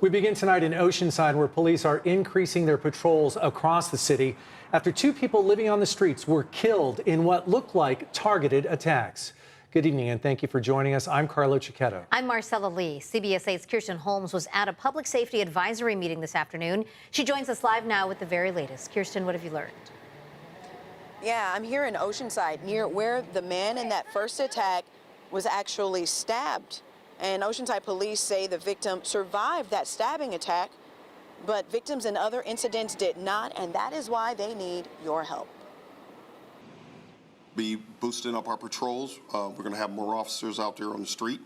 We begin tonight in Oceanside, where police are increasing their patrols across the city after two people living on the streets were killed in what looked like targeted attacks. Good evening, and thank you for joining us. I'm Carlo Cicchetto. I'm Marcella Lee. CBS 8's Kirsten Holmes was at a public safety advisory meeting this afternoon. She joins us live now with the very latest. Kirsten, what have you learned? Yeah, I'm here in Oceanside, near where the man in that first attack was actually stabbed. And Oceanside police say the victim survived that stabbing attack, but victims in other incidents did not, and that is why they need your help. Be boosting up our patrols. We're going to have more officers out there on the street.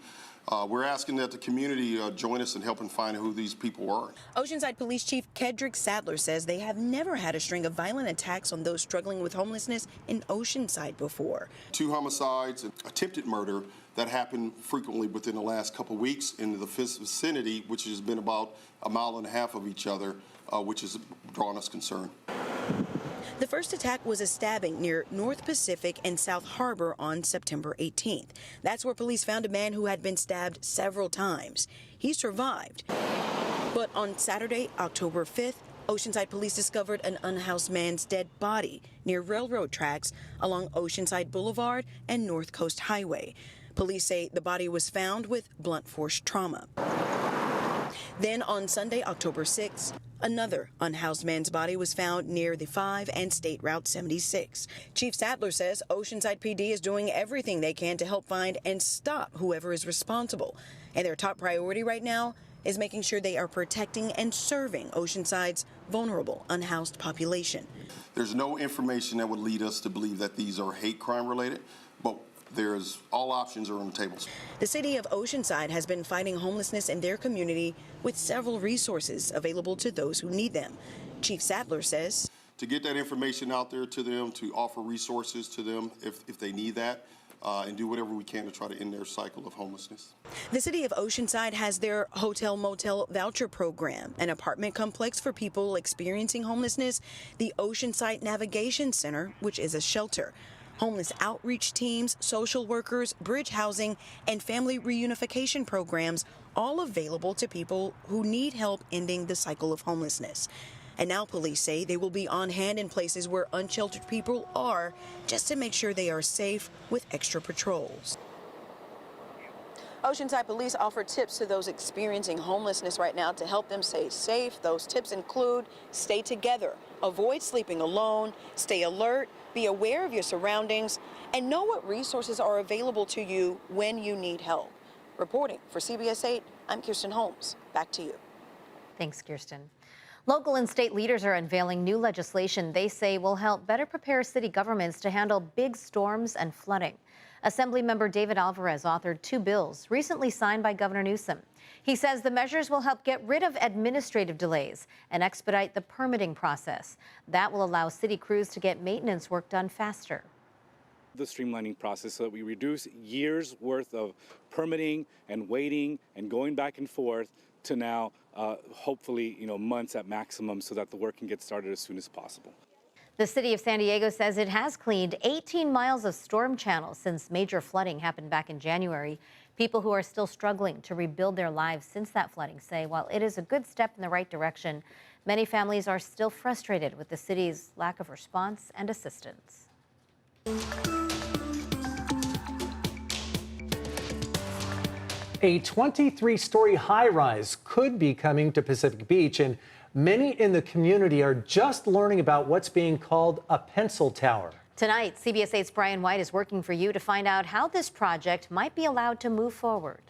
We're asking that the community join us in helping find who these people are. Oceanside Police Chief Kedrick Sadler says they have never had a string of violent attacks on those struggling with homelessness in Oceanside before. 2 homicides and attempted murder that happened frequently within the last couple weeks in the vicinity, which has been about a mile and a half of each other, which has drawn us concern. The first attack was a stabbing near North Pacific and South Harbor on September 18th. That's where police found a man who had been stabbed several times. He survived. But on Saturday, October 5th, Oceanside police discovered an unhoused man's dead body near railroad tracks along Oceanside Boulevard and North Coast Highway. Police say the body was found with blunt force trauma. Then on Sunday, October 6th, another unhoused man's body was found near the 5 and State Route 76. Chief Sadler says Oceanside PD is doing everything they can to help find and stop whoever is responsible. And their top priority right now is making sure they are protecting and serving Oceanside's vulnerable, unhoused population. There's no information that would lead us to believe that these are hate crime related, but all options are on the table. The city of Oceanside has been fighting homelessness in their community with several resources available to those who need them. Chief Sadler says, to get that information out there to them, to offer resources to them if they need that, and do whatever we can to try to end their cycle of homelessness. The city of Oceanside has their hotel-motel voucher program, an apartment complex for people experiencing homelessness, the Oceanside Navigation Center, which is a shelter, homeless outreach teams, social workers, bridge housing, and family reunification programs, all available to people who need help ending the cycle of homelessness. And now police say they will be on hand in places where unsheltered people are, just to make sure they are safe with extra patrols. Oceanside police offer tips to those experiencing homelessness right now to help them stay safe. Those tips include stay together, avoid sleeping alone, stay alert, be aware of your surroundings, and know what resources are available to you when you need help. Reporting for CBS 8, I'm Kirsten Holmes. Back to you. Thanks, Kirsten. Local and state leaders are unveiling new legislation they say will help better prepare city governments to handle big storms and flooding. Assemblymember David Alvarez authored 2 bills recently signed by Governor Newsom. He says the measures will help get rid of administrative delays and expedite the permitting process. That will allow city crews to get maintenance work done faster. The streamlining process so that we reduce years worth of permitting and waiting and going back and forth to now hopefully months at maximum so that the work can get started as soon as possible. The city of San Diego says it has cleaned 18 miles of storm channels since major flooding happened back in January. People who are still struggling to rebuild their lives since that flooding say while it is a good step in the right direction, many families are still frustrated with the city's lack of response and assistance. A 23-story high-rise could be coming to Pacific Beach, and many in the community are just learning about what's being called a pencil tower. Tonight, CBS 8's Brian White is working for you to find out how this project might be allowed to move forward.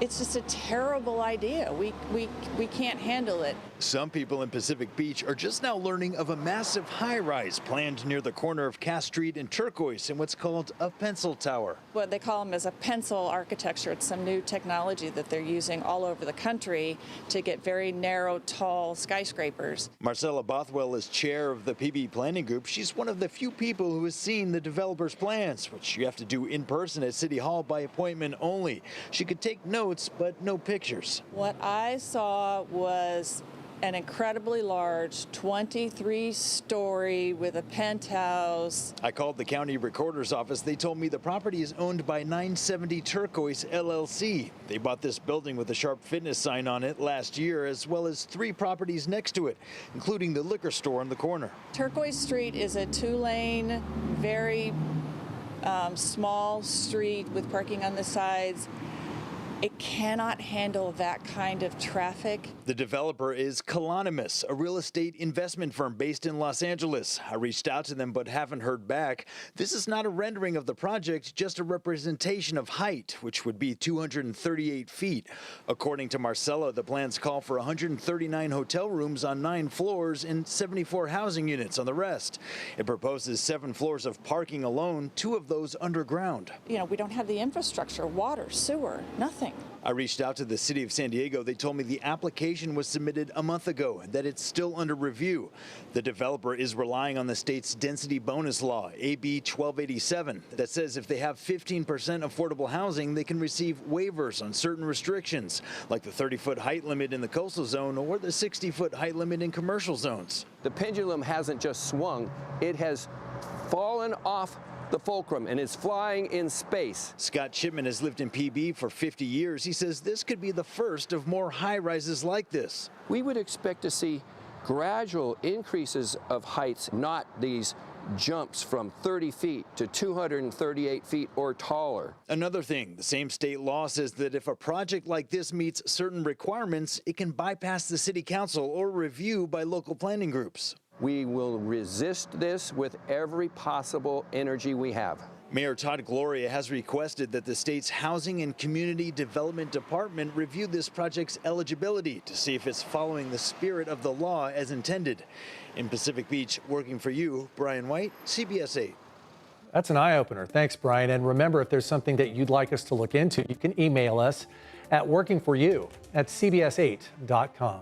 It's just a terrible idea. We can't handle it. Some people in Pacific Beach are just now learning of a massive high-rise planned near the corner of Cass Street and Turquoise in what's called a pencil tower. What they call them is a pencil architecture. It's some new technology that they're using all over the country to get very narrow, tall skyscrapers. Marcella Bothwell is chair of the PB Planning Group. She's one of the few people who has seen the developer's plans, which you have to do in person at City Hall by appointment only. She could take notes, but no pictures. What I saw was an incredibly large 23-story with a penthouse. I called the county recorder's office. They told me the property is owned by 970 Turquoise LLC. They bought this building with a Sharp Fitness sign on it last year, as well as 3 properties next to it, including the liquor store in the corner. Turquoise Street is a 2-lane, very small street with parking on the sides. It cannot handle that kind of traffic. The developer is Colonimus, a real estate investment firm based in Los Angeles. I reached out to them but haven't heard back. This is not a rendering of the project, just a representation of height, which would be 238 feet. According to Marcelo, the plans call for 139 hotel rooms on 9 floors and 74 housing units on the rest. It proposes 7 floors of parking alone, 2 of those underground. You know, we don't have the infrastructure, water, sewer, nothing. I reached out to the city of San Diego. They told me the application was submitted a month ago and that it's still under review. The developer is relying on the state's density bonus law, AB 1287, that says if they have 15% affordable housing, they can receive waivers on certain restrictions, like the 30-foot height limit in the coastal zone or the 60-foot height limit in commercial zones. The pendulum hasn't just swung, it has fallen off the fulcrum and is flying in space. Scott Chipman has lived in PB for 50 years. He says this could be the first of more high-rises like this. We would expect to see gradual increases of heights, not these jumps from 30 feet to 238 feet or taller. Another thing, the same state law says that if a project like this meets certain requirements, it can bypass the city council or review by local planning groups. We will resist this with every possible energy we have. Mayor Todd Gloria has requested that the state's Housing and Community Development Department review this project's eligibility to see if it's following the spirit of the law as intended. In Pacific Beach, working for you, Brian White, CBS 8. That's an eye-opener. Thanks, Brian. And remember, if there's something that you'd like us to look into, you can email us at workingforyou@cbs8.com.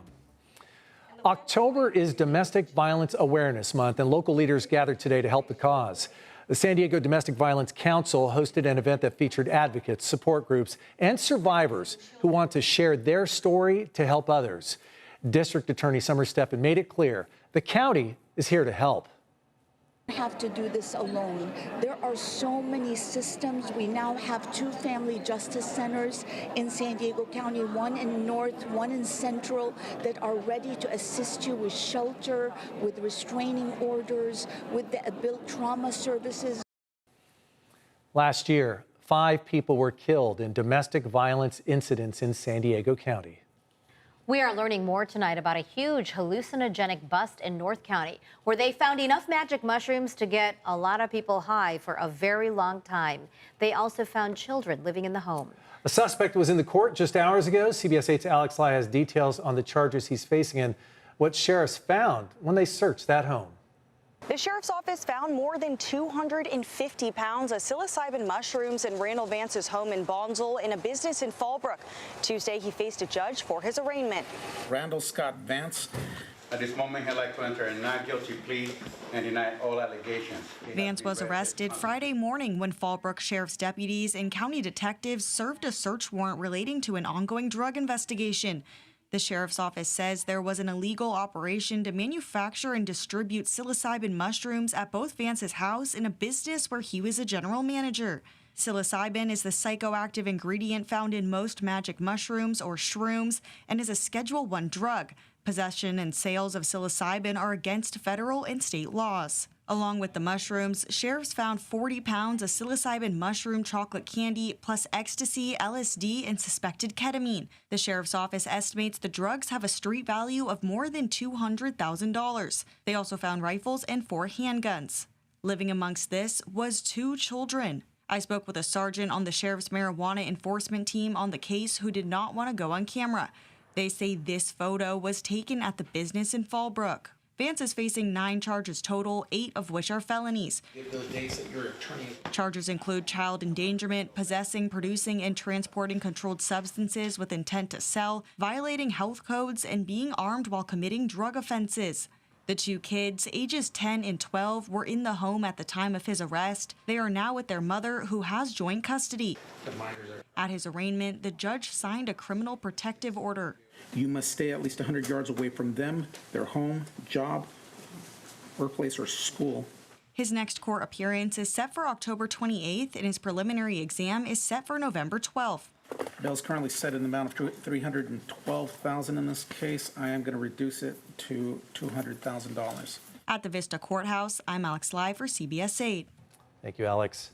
October is Domestic Violence Awareness Month, and local leaders gathered today to help the cause. The San Diego Domestic Violence Council hosted an event that featured advocates, support groups, and survivors who want to share their story to help others. District Attorney Summer Steffen made it clear the county is here to help. Have to do this alone. There are so many systems. We now have 2 family justice centers in San Diego County, one in North, one in Central, that are ready to assist you with shelter, with restraining orders, with the adult trauma services. Last year, 5 people were killed in domestic violence incidents in San Diego County. We are learning more tonight about a huge hallucinogenic bust in North County, where they found enough magic mushrooms to get a lot of people high for a very long time. They also found children living in the home. A suspect was in the court just hours ago. CBS 8's Alex Lai has details on the charges he's facing and what sheriffs found when they searched that home. The sheriff's office found more than 250 pounds of psilocybin mushrooms in Randall Vance's home in Bonzel in a business in Fallbrook. Tuesday, he faced a judge for his arraignment. Randall Scott Vance. At this moment, he'd like to enter a not guilty plea and deny all allegations. Vance was arrested Friday morning when Fallbrook Sheriff's deputies and county detectives served a search warrant relating to an ongoing drug investigation. The sheriff's office says there was an illegal operation to manufacture and distribute psilocybin mushrooms at both Vance's house and a business where he was a general manager. Psilocybin is the psychoactive ingredient found in most magic mushrooms or shrooms and is a Schedule I drug. Possession and sales of psilocybin are against federal and state laws. Along with the mushrooms, sheriffs found 40 pounds of psilocybin mushroom chocolate candy, plus ecstasy, LSD, and suspected ketamine. The sheriff's office estimates the drugs have a street value of more than $200,000. They also found rifles and 4 handguns. Living amongst this was 2 children. I spoke with a sergeant on the sheriff's marijuana enforcement team on the case who did not want to go on camera. They say this photo was taken at the business in Fallbrook. Vance is facing 9 charges total, 8 of which are felonies. Give those dates that your attorney. Charges include child endangerment, possessing, producing, and transporting controlled substances with intent to sell, violating health codes, and being armed while committing drug offenses. The two kids, ages 10 and 12, were in the home at the time of his arrest. They are now with their mother, who has joint custody. At his arraignment, the judge signed a criminal protective order. You must stay at least 100 yards away from them, their home, job, workplace, or school. His next court appearance is set for October 28th, and his preliminary exam is set for November 12th. Bail is currently set in the amount of $312,000 in this case. I am going to reduce it to $200,000. At the Vista Courthouse, I'm Alex Lai for CBS 8. Thank you, Alex.